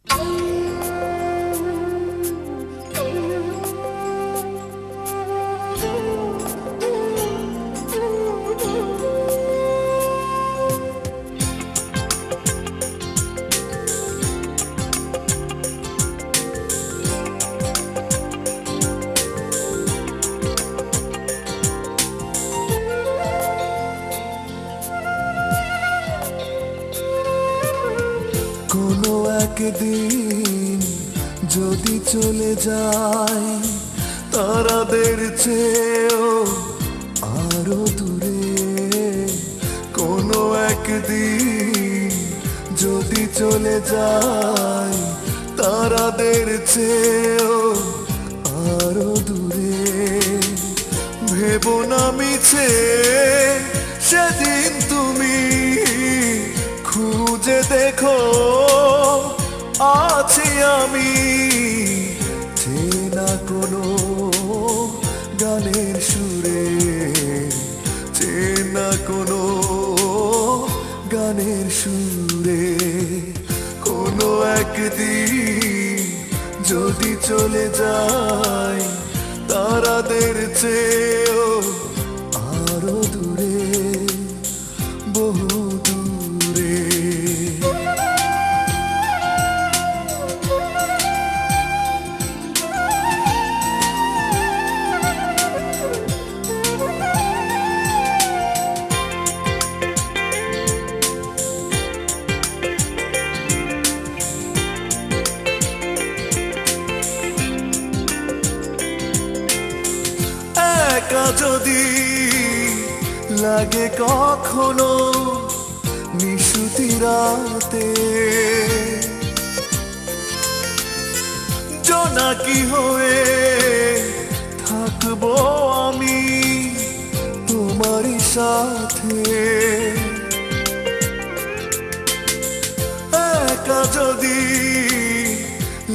কোনো একদিন যদি চলে যাই তারাদের চেয়েও আরো দূরে, কোনো একদিন যদি চলে যাই তারাদের চেয়েও আরো দূরে, ভেবো না মিছে সেদিন তুমি খুঁজে দেখো আছি আমি, চেনা কোনো গানের সুরে, চেনা কোনো গানের সুরে, কোনো একদিন যদি চলে যাই তারাদের চেয়েও আরো দূরে, বহু দূরে। একা যদি লাগে কখনো নিশুতি রাতে, জোনাকি হয়ে থাকবো আমি তোমারই সাথে, একা যদি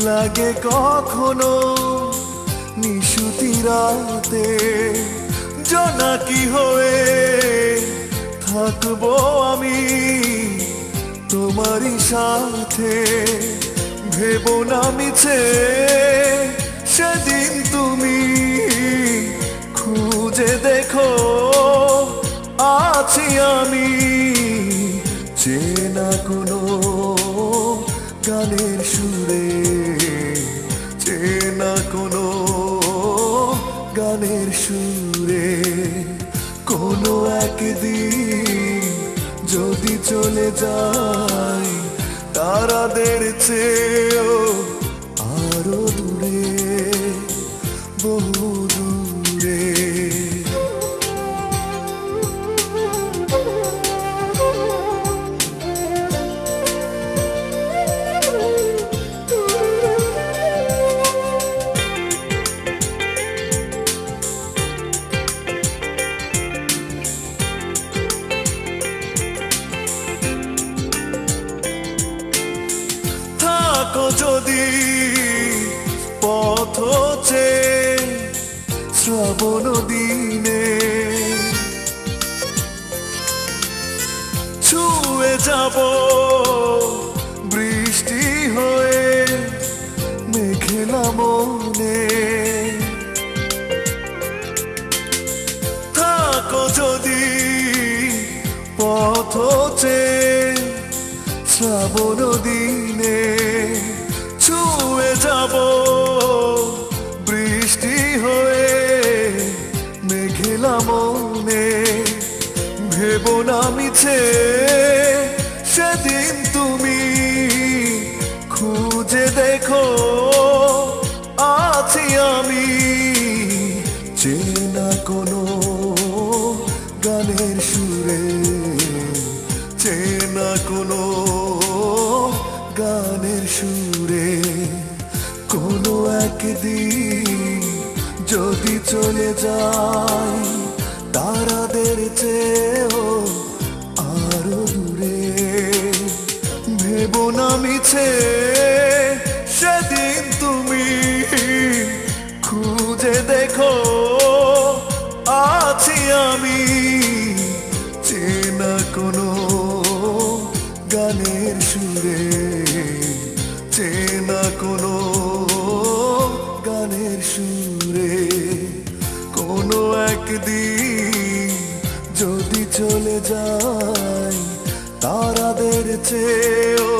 লাগে কখনো নিশুতি রাতে, জোনাকি হয়ে থাকবো আমি তোমারই সাথে, ভেবো না মিছে সেদিন তুমি খুঁজে দেখো আছি আমি, চেনা কোনো গানের সুরে, চেনা কোনো গানের সুরে, কোনো একদিন যদি চলে যাই তারাদের চেয়েও আরো দূরে, বহু দূরে। যদি পথ শ্রাবণ দিনে ছুঁয়ে যাব বৃষ্টি হয়ে মেঘলা মনে, থাকো যদি পথ শ্রাবণ দিনে ছুঁয়ে যাব বৃষ্টি হয়ে মেঘলা মনে, ভেবো না মিছে সেদিন তুমি খুঁজে দেখো আছি আমি, চেনা কোনো গানের সুরে, চেনা কোনো গানের সুরে, কোনো একদিন যদি চলে যাই তারাদের চেয়েও আরো দূরে, ভেবো না মিছে সেদিন তুমি খুঁজে দেখো আছি আমি, চেনা কোনো গানের সুরে, চলে যাই তারাদের চেয়েও